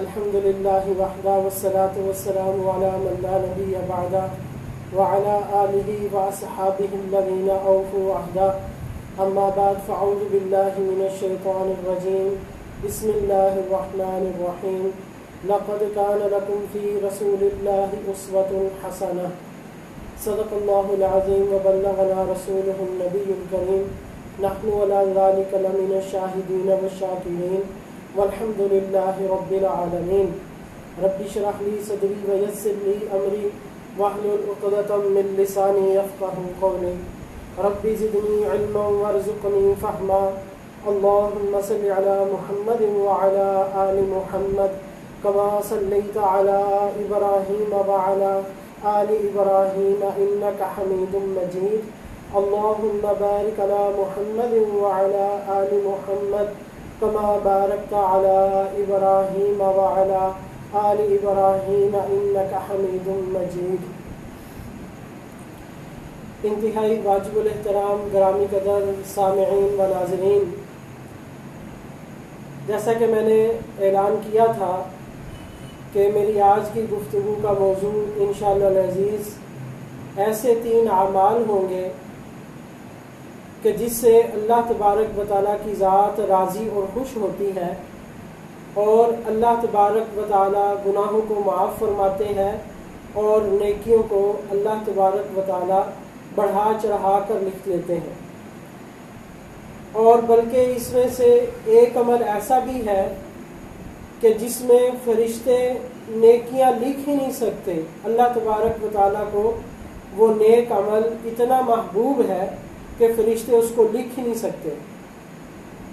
الحمد لله وحده والصلاة والسلام على من لا نبي بعده وعلى آله وأصحابه الذين أوفوا عهده أما بعد فأعوذ بالله من الشيطان الرجيم بسم الله الرحمن الرحيم لقد كان لكم في رسول الله أسوة حسنة صدق الله العظيم وبلغنا رسوله النبي الكريم نحن على ذلك لمن الشاهدين والشاكرين والحمد لله رب العالمين رب اشرح لي صدري ويسر لي أمري واحلل عقدة من لساني يفقهوا قولي رب زدني علما وارزقني فهما اللهم صل على محمد وعلى آل محمد كما صليت على إبراهيم وعلى آل إبراهيم إنك حميد مجيد اللهم بارك على محمد وعلى آل محمد كما باركت على إبراهيم وعلى آل إبراهيم إنك حميد مجيد. انتہائی واجب الاحترام گرامی قدر سامعین و ناظرین، جیسا کہ میں نے اعلان کیا تھا کہ میری آج کی گفتگو کا موضوع انشاءاللہ العزیز ایسے 3 اعمال ہوں گے کہ جس سے اللہ تبارک و تعالیٰ کی ذات راضی اور خوش ہوتی ہے، اور اللہ تبارک و تعالیٰ گناہوں کو معاف فرماتے ہیں اور نیکیوں کو اللہ تبارک و تعالیٰ بڑھا چڑھا کر لکھ لیتے ہیں. اور بلکہ اس میں سے ایک عمل ایسا بھی ہے کہ جس میں فرشتے نیکیاں لکھ ہی نہیں سکتے. اللہ تبارک و تعالیٰ کو وہ نیک عمل اتنا محبوب ہے کہ فرشتے اس کو لکھ ہی نہیں سکتے.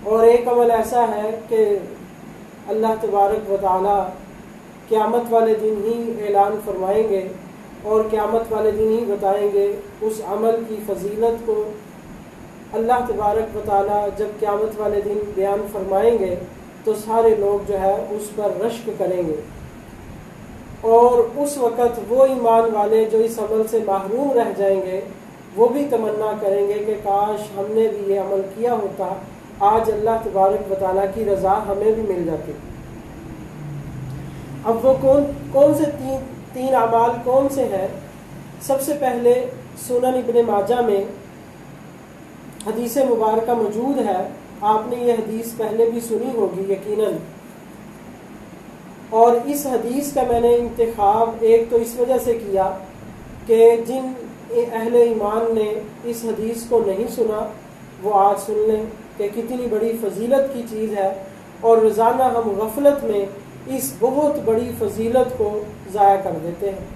اور ایک عمل ایسا ہے کہ اللہ تبارک و تعالیٰ قیامت والے دن ہی اعلان فرمائیں گے اور قیامت والے دن ہی بتائیں گے اس عمل کی فضیلت کو. اللہ تبارک و تعالیٰ جب قیامت والے دن بیان فرمائیں گے تو سارے لوگ جو ہے اس پر رشک کریں گے، اور اس وقت وہ ایمان والے جو اس عمل سے محروم رہ جائیں گے وہ بھی تمنا کریں گے کہ کاش ہم نے بھی یہ عمل کیا ہوتا، آج اللہ تبارک و تعالیٰ کی رضا ہمیں بھی مل جاتی. اب وہ کون سے تین اعمال کون سے ہیں؟ سب سے پہلے سنن ابن ماجہ میں حدیث مبارکہ موجود ہے. آپ نے یہ حدیث پہلے بھی سنی ہوگی یقیناً، اور اس حدیث کا میں نے انتخاب ایک تو اس وجہ سے کیا کہ جن اہل ایمان نے اس حدیث کو نہیں سنا وہ آج سن لیں کہ کتنی بڑی فضیلت کی چیز ہے، اور روزانہ ہم غفلت میں اس بہت بڑی فضیلت کو ضائع کر دیتے ہیں.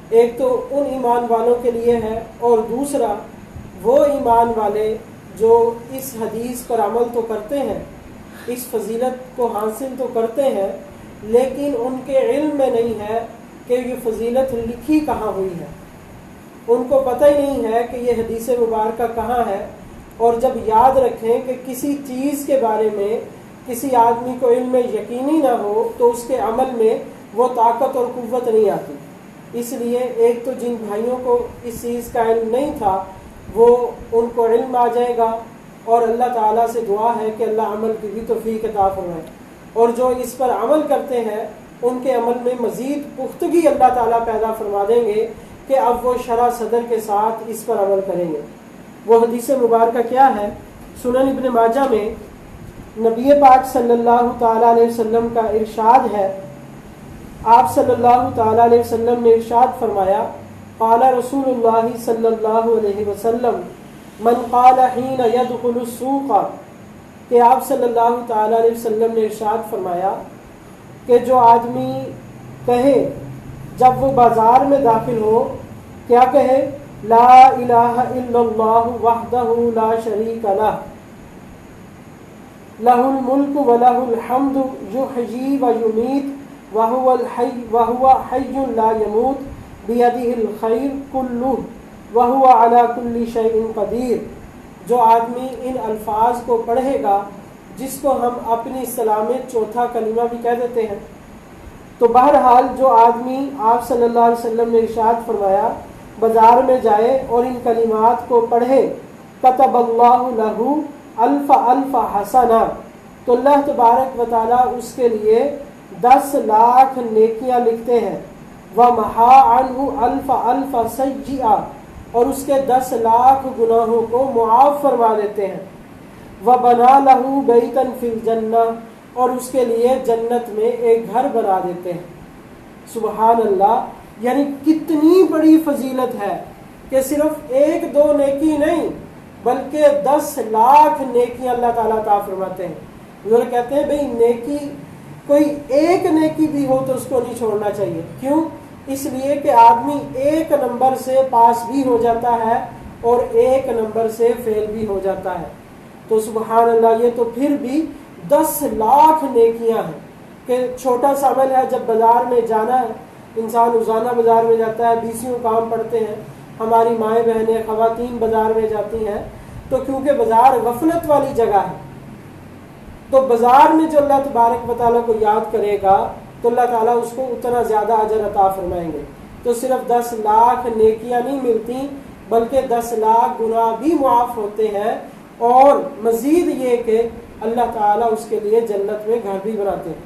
ایک تو ان ایمان والوں کے لیے ہے، اور دوسرا وہ ایمان والے جو اس حدیث پر عمل تو کرتے ہیں، اس فضیلت کو حاصل تو کرتے ہیں، لیکن ان کے علم میں نہیں ہے کہ یہ فضیلت لکھی کہاں ہوئی ہے. ان کو پتہ ہی نہیں ہے کہ یہ حدیث مبارکہ کہاں ہے. اور جب یاد رکھیں کہ کسی چیز کے بارے میں کسی آدمی کو علم میں یقینی نہ ہو تو اس کے عمل میں وہ طاقت اور قوت نہیں آتی. اس لیے ایک تو جن بھائیوں کو اس چیز کا علم نہیں تھا وہ ان کو علم آ جائے گا، اور اللہ تعالیٰ سے دعا ہے کہ اللہ عمل کی بھی توفیق عطا فرمائے. اور جو اس پر عمل کرتے ہیں ان کے عمل میں مزید پختگی اللہ تعالیٰ پیدا فرما دیں گے کہ اب وہ شرح صدر کے ساتھ اس پر عمل کریں گے. وہ حدیث مبارکہ کیا ہے؟ سنن ابن ماجہ میں نبی پاک صلی اللہ تعالیٰ علیہ وسلم کا ارشاد ہے. آپ صلی اللہ تعالیٰ علیہ وسلم نے ارشاد فرمایا، قال رسول اللہ صلی اللہ علیہ وسلم من قال حین يدخل السوق، کہ آپ صلی اللہ تعالیٰ علیہ وسلم نے ارشاد فرمایا کہ جو آدمی کہے جب وہ بازار میں داخل ہو، کیا کہے؟ لا الہ الا اللہ وحدہ لا شریک لہ لہ الملک ولہ الحمد یحیی ویمیت وہو حی لا یموت بیدہ الخیر کلہ وہو علی کل شیء قدیر. جو آدمی ان الفاظ کو پڑھے گا، جس کو ہم اپنی اصطلاح میں چوتھا کلمہ بھی کہہ دیتے ہیں، تو بہرحال جو آدمی آپ صلی اللہ علیہ وسلم نے ارشاد فرمایا بازار میں جائے اور ان کلمات کو پڑھے، کتب اللہ لہ الف الف حسنہ، تو اللہ تبارک و تعالیٰ اس کے لیے 10 لاکھ نیکیاں لکھتے ہیں، وَمَحَا عَنْهُ أَلْفَ أَلْفَ سَيِّئَةٍ، اور اس کے 10 لاکھ گناہوں کو معاف فرما دیتے ہیں، وَبَنَا لَهُ بَيْتًا فِي الْجَنَّةِ، اور اس کے لیے جنت میں ایک گھر بنا دیتے ہیں۔ سبحان اللہ، یعنی کتنی بڑی فضیلت ہے کہ صرف 1-2 نیکی نہیں بلکہ 10 لاکھ نیکیاں اللہ تعالیٰ عطا فرماتے ہیں۔ بزرگ کہتے ہیں بھئی نیکی، کوئی ایک نیکی بھی ہو تو اس کو نہیں چھوڑنا چاہیے۔ کیوں؟ اس لیے کہ آدمی 1 نمبر سے پاس بھی ہو جاتا ہے اور 1 نمبر سے فیل بھی ہو جاتا ہے۔ تو سبحان اللہ، یہ تو پھر بھی 10 لاکھ نیکیاں ہیں کہ چھوٹا سا عمل ہے۔ جب بازار میں جانا ہے، انسان روزانہ بازار میں جاتا ہے، 20 کام پڑتے ہیں، ہماری مائیں بہنیں خواتین بازار میں جاتی ہیں، تو کیونکہ بازار غفلت والی جگہ ہے، تو بازار میں جو اللہ تبارک و تعالیٰ کو یاد کرے گا تو اللہ تعالیٰ اس کو اتنا زیادہ اجر عطا فرمائیں گے۔ تو صرف 10 لاکھ نیکیاں نہیں ملتی بلکہ 10 لاکھ گناہ بھی معاف ہوتے ہیں، اور مزید یہ کہ اللہ تعالیٰ اس کے لیے جنت میں گھر بھی بناتے ہیں۔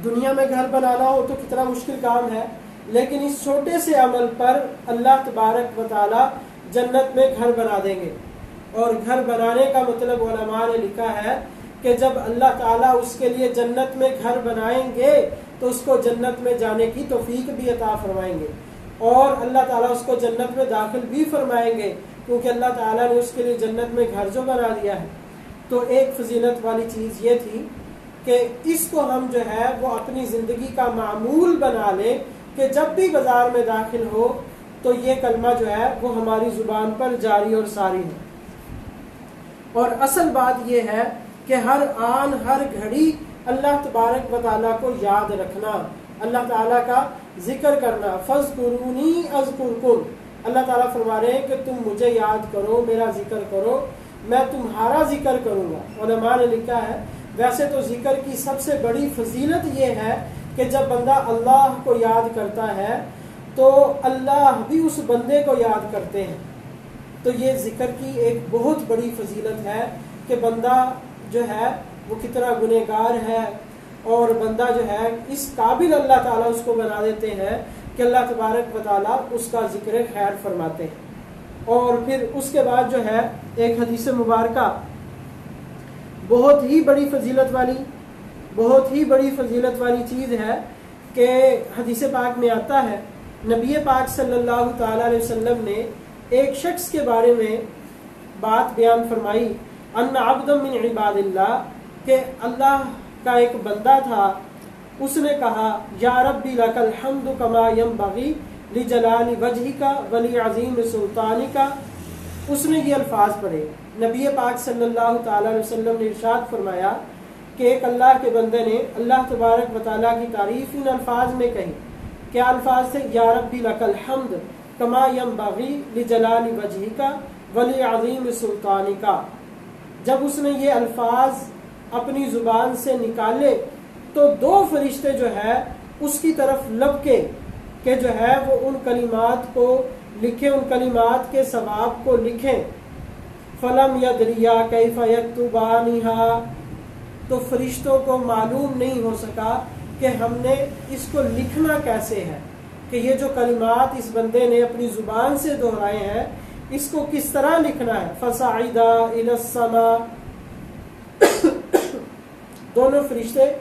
دنیا میں گھر بنانا ہو تو کتنا مشکل کام ہے، لیکن اس چھوٹے سے عمل پر اللہ تبارک و تعالیٰ جنت میں گھر بنا دیں گے۔ اور گھر بنانے کا مطلب علماء نے لکھا ہے کہ جب اللہ تعالیٰ اس کے لیے جنت میں گھر بنائیں گے تو اس کو جنت میں جانے کی توفیق بھی عطا فرمائیں گے، اور اللہ تعالیٰ اس کو جنت میں داخل بھی فرمائیں گے، کیونکہ اللہ تعالیٰ نے اس کے لیے جنت میں گھر جو بنا دیا ہے۔ تو ایک فضیلت والی چیز یہ تھی کہ اس کو ہم جو ہے وہ اپنی زندگی کا معمول بنا لیں کہ جب بھی بازار میں داخل ہو تو یہ کلمہ جو ہے وہ ہماری زبان پر جاری اور ساری ہے۔ اور اصل بات یہ ہے کہ ہر آن ہر گھڑی اللہ تبارک و تعالیٰ کو یاد رکھنا، اللہ تعالیٰ کا ذکر کرنا۔ فَاذْكُرُونِي أَذْكُرْكُمْ، اللہ تعالیٰ فرما رہے ہیں کہ تم مجھے یاد کرو، میرا ذکر کرو، میں تمہارا ذکر کروں گا۔ علماء نے لکھا ہے ویسے تو ذکر کی سب سے بڑی فضیلت یہ ہے کہ جب بندہ اللہ کو یاد کرتا ہے تو اللہ بھی اس بندے کو یاد کرتے ہیں۔ تو یہ ذکر کی ایک بہت بڑی فضیلت ہے کہ بندہ جو ہے وہ کتنا گنہگار ہے، اور بندہ جو ہے اس قابل اللہ تعالیٰ اس کو بنا دیتے ہیں کہ اللہ تبارک و تعالیٰ اس کا ذکر خیر فرماتے ہیں۔ اور پھر اس کے بعد جو ہے ایک حدیث مبارکہ بہت ہی بڑی فضیلت والی چیز ہے کہ حدیث پاک میں آتا ہے، نبی پاک صلی اللہ تعالیٰ علیہ وسلم نے ایک شخص کے بارے میں بات بیان فرمائی، ان عبد من عباد اللہ، کہ اللہ کا ایک بندہ تھا، اس نے کہا یا ربی لک الحمد کما ینبغی لجلال وجہک ولعظیم سلطانک۔ اس نے یہ الفاظ پڑھے۔ نبی پاک صلی اللہ تعالیٰ علیہ وسلم نے ارشاد فرمایا کہ ایک اللہ کے بندے نے اللہ تبارک و تعالیٰ کی تعریف ان الفاظ میں کہی۔ کیا الفاظ تھے؟ یا ربی لک الحمد کما ینبغی لجلال وجہک ولعظیم سلطانک۔ جب اس نے یہ الفاظ اپنی زبان سے نکالے تو 2 فرشتے جو ہے اس کی طرف لپکے کہ جو ہے وہ ان کلمات کو لکھیں، ان کلمات کے ثواب کو لکھیں۔ فلم یدریا کیف یکتبانھا، تو فرشتوں کو معلوم نہیں ہو سکا کہ ہم نے اس کو لکھنا کیسے ہے، کہ یہ جو کلمات اس بندے نے اپنی زبان سے دہرائے ہیں اس کو کس طرح لکھنا ہے۔ فصعدا الی السماء، دونوں فرشتے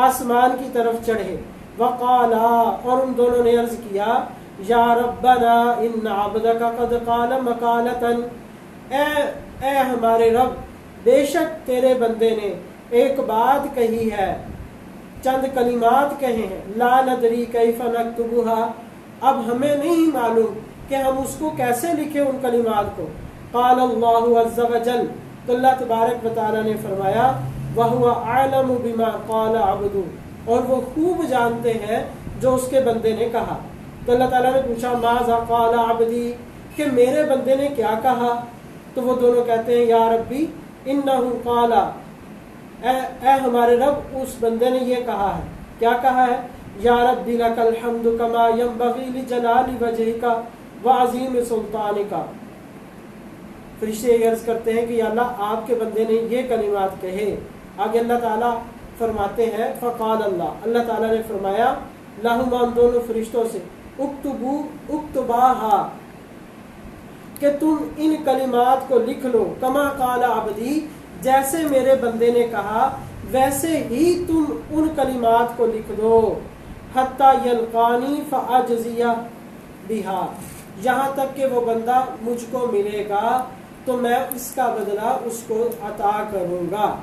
آسمان کی طرف چڑھے، وقالا، اور ان دونوں نے عرض کیا یا ربنا ان عبدک قد قال مقالۃ، اے ہمارے رب، بے شک تیرے بندے نے ایک بات کہی ہے، چند کلمات کہے ہیں، لا ندری کیف نکتبھا، اب ہمیں نہیں معلوم کہ ہم اس کو کیسے لکھیں ان کلمات کو۔ قال اللہ عز وجل، تو اللہ تبارک و تعالیٰ نے فرمایا وَهُوَ أَعْلَمُ بِمَا قَالَ عَبْدُ، اور وہ خوب جانتے ہیں جو اس کے بندے نے کہا۔ تو اللہ تعالیٰ نے پوچھا ماذا قال عبدی، کہ میرے بندے نے کیا کہا؟ تو وہ دونوں کہتے ہیں یا ربی انہ قال، اے ہمارے رب اس بندے نے یہ کہا ہے۔ کیا کہا ہے؟ یا ربی لک الحمد کما ینبغی لجلال وجہک وعظیم سلطانک۔ فرشتے یہ عرض کرتے ہیں کہ یا اللہ آپ کے بندے نے یہ کلمات کہے. آگے اللہ تعالیٰ فرماتے ہیں فقال اللہ تعالیٰ نے فرمایا لہما ان دونوں فرشتوں سے اکتباہا کہ تم ان کلمات کو لکھ لو کما قال عبدی جیسے میرے بندے نے کہا ویسے ہی تم ان کلمات کو لکھ دو حتی یلقانی فاجزیہ بہا یہاں تک کہ وہ بندہ مجھ کو ملے گا تو میں اس کا بدلہ اس کو عطا کروں گا.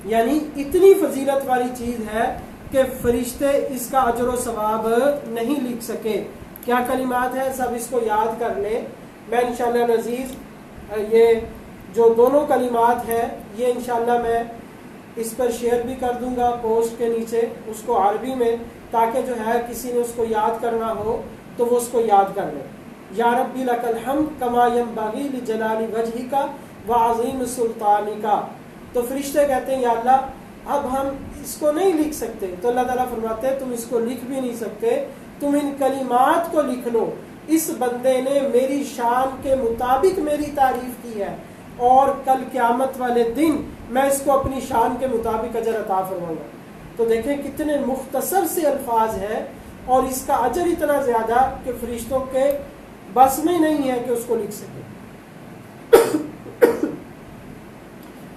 یعنی اتنی فضیلت والی چیز ہے کہ فرشتے اس کا اجر و ثواب نہیں لکھ سکے. کیا کلمات ہیں سب اس کو یاد کر لیں. میں انشاءاللہ العزیز یہ جو دونوں کلمات ہیں یہ انشاءاللہ میں اس پر شیئر بھی کر دوں گا پوسٹ کے نیچے اس کو عربی میں تاکہ جو ہے کسی نے اس کو یاد کرنا ہو تو وہ اس کو یاد کر لیں. یا ربی لک الحمد کما ینبغی لجلال وجہک وعظیم سلطانک. تو فرشتے کہتے ہیں یا اللہ اب ہم اس کو نہیں لکھ سکتے. تو اللہ تعالیٰ فرماتے ہیں تم اس کو لکھ بھی نہیں سکتے, تم ان کلمات کو لکھ لو. اس بندے نے میری شان کے مطابق میری تعریف کی ہے اور کل قیامت والے دن میں اس کو اپنی شان کے مطابق اجر عطا فرماؤں گا. تو دیکھیں کتنے مختصر سے الفاظ ہیں اور اس کا اجر اتنا زیادہ کہ فرشتوں کے بس میں نہیں ہے کہ اس کو لکھ سکے.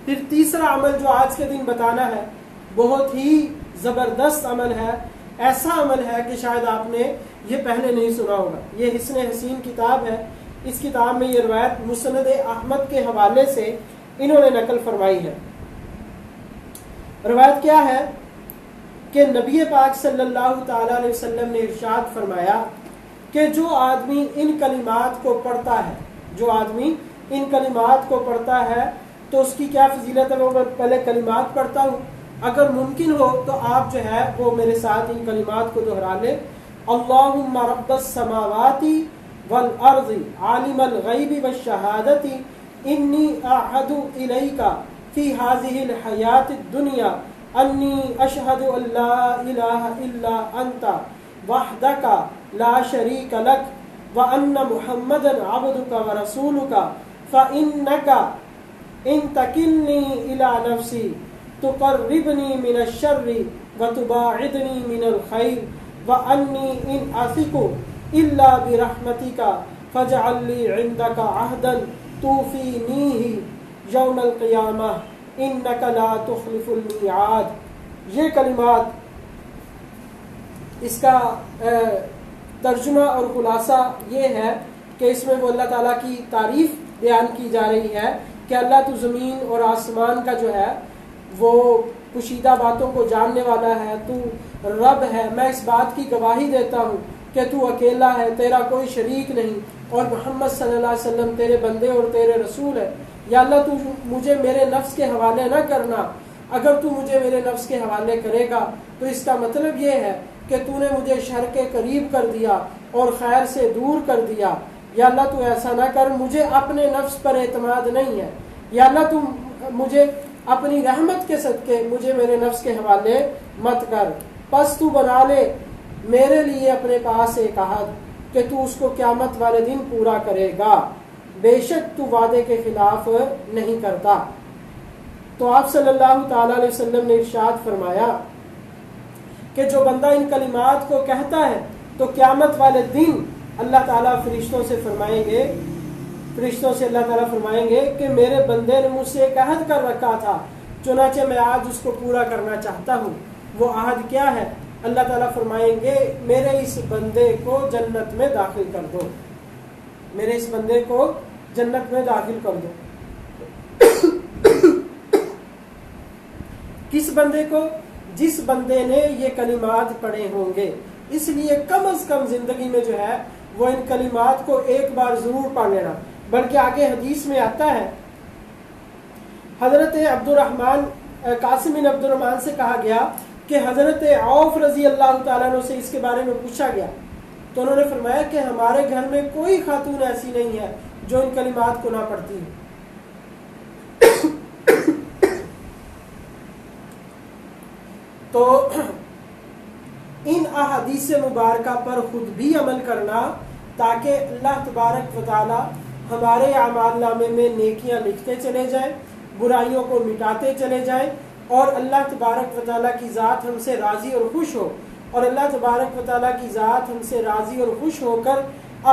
پھر تیسرا عمل جو آج کے دن بتانا ہے بہت ہی زبردست عمل ہے. ایسا عمل ہے کہ شاید آپ نے یہ پہلے نہیں سنا ہوگا. یہ حسن حسین کتاب ہے. اس کتاب میں یہ روایت مسند احمد کے حوالے سے انہوں نے نقل فرمائی ہے. روایت کیا ہے کہ نبی پاک صلی اللہ تعالی علیہ وسلم نے ارشاد فرمایا کہ جو آدمی ان کلمات کو پڑھتا ہے, جو آدمی ان کلمات کو پڑھتا ہے تو اس کی کیا فضیلت ہے. وہ پہلے کلمات پڑھتا ہوں, اگر ممکن ہو تو آپ جو ہے وہ میرے ساتھ ان کلمات کو دہرا لیں. اللہم رب السماوات والارض عالم الغیب والشہادت انی اعہد الیک فی ہذہ الحیاۃ الدنیا انی اشہد ان لا الہ الا انت وحدک لا شریک لک وان محمدا عبدک ورسولک فانک ان تکلنی الی نفسی تقربنی من الشر وتباعدنی من الخیر وانی ان اثق الا برحمتک فاجعل لی عندک عہدا توفینیہ یوم القیامہ انک لا تخلف المیعاد. یہ کلمات اس کا ترجمہ اور خلاصہ یہ ہے کہ اس میں وہ اللہ تعالیٰ کی تعریف بیان کی جا رہی ہے کہ اللہ تو زمین اور آسمان کا جو ہے وہ پوشیدہ باتوں کو جاننے والا ہے, تو رب ہے. میں اس بات کی گواہی دیتا ہوں کہ تو اکیلا ہے, تیرا کوئی شریک نہیں, اور محمد صلی اللہ علیہ وسلم تیرے بندے اور تیرے رسول ہے. یا اللہ تو مجھے میرے نفس کے حوالے نہ کرنا. اگر تو مجھے میرے نفس کے حوالے کرے گا تو اس کا مطلب یہ ہے کہ تو نے مجھے شر کے قریب کر دیا اور خیر سے دور کر دیا. یا اللہ تو ایسا نہ کر, مجھے اپنے نفس پر اعتماد نہیں ہے. یا اللہ تو مجھے اپنی رحمت کے صدقے مجھے میرے نفس کے حوالے مت کر. پس تو بنا لے میرے لیے اپنے پاس ایک عہد کہ تو اس کو قیامت والے دن پورا کرے گا, بے شک تو وعدے کے خلاف نہیں کرتا. تو آپ صلی اللہ تعالی علیہ وسلم نے ارشاد فرمایا کہ جو بندہ ان کلمات کو کہتا ہے تو قیامت والے دن اللہ تعالیٰ فرشتوں سے اللہ تعالیٰ فرمائیں گے کہ میرے بندے نے مجھ سے ایک عہد کر رکھا تھا, چنانچہ میں آج اس کو پورا کرنا چاہتا ہوں. وہ عہد کیا ہے؟ اللہ تعالیٰ فرمائیں گے میرے اس بندے کو جنت میں داخل کر دو, میرے اس بندے کو جنت میں داخل کر دو. کس بندے کو؟ جس بندے نے یہ کلمات پڑھے ہوں گے. اس لیے کم از کم زندگی میں جو ہے وہ ان کلمات کو ایک بار ضرور پڑھ لینا. بلکہ آگے حدیث میں آتا ہے حضرت قاسم بن عبد الرحمن سے کہا گیا کہ حضرت عوف رضی اللہ تعالیٰ عنہ سے اس کے بارے میں پوچھا گیا تو انہوں نے فرمایا کہ ہمارے گھر میں کوئی خاتون ایسی نہیں ہے جو ان کلمات کو نہ پڑھتی ہے. تو ان احادیث مبارکہ پر خود بھی عمل کرنا تاکہ اللہ تبارک و تعالی ہمارے اعمال نامے میں نیکیاں لکھتے چلے جائیں، برائیوں کو مٹاتے چلے جائیں، اور اللہ تبارک و تعالیٰ کی ذات ہم سے راضی اور خوش ہو، اور اللہ تبارک و تعالیٰ کی ذات ہم سے راضی اور خوش ہو کر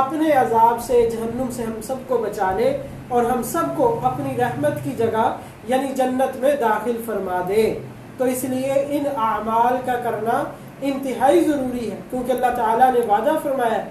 اپنے عذاب سے، جہنم سے ہم سب کو بچا لے، اور ہم سب کو اپنی رحمت کی جگہ یعنی جنت میں داخل فرما دے۔ تو اس لیے ان اعمال کا کرنا انتہائی ضروری ہے، کیونکہ اللہ تعالیٰ نے وعدہ فرمایا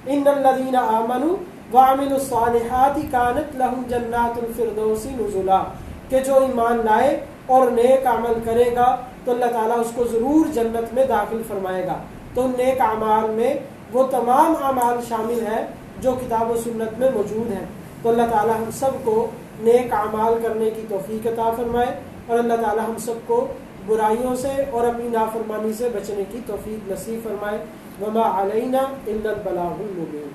ان الذین آمنوا وعملوا الصالحات کانت لہم جنات الفردوس نزلا، کہ جو ایمان لائے اور نیک عمل کرے گا تو اللہ تعالیٰ اس کو ضرور جنت میں داخل فرمائے گا۔ تو نیک اعمال میں وہ تمام اعمال شامل ہیں جو کتاب و سنت میں موجود ہیں۔ تو اللہ تعالیٰ ہم سب کو نیک اعمال کرنے کی توفیق عطا فرمائے، اور اللہ تعالیٰ ہم سب کو برائیوں سے اور اپنی نافرمانی سے بچنے کی توفیق نصیب فرمائے۔ وما علینا الا البلاغ المبین۔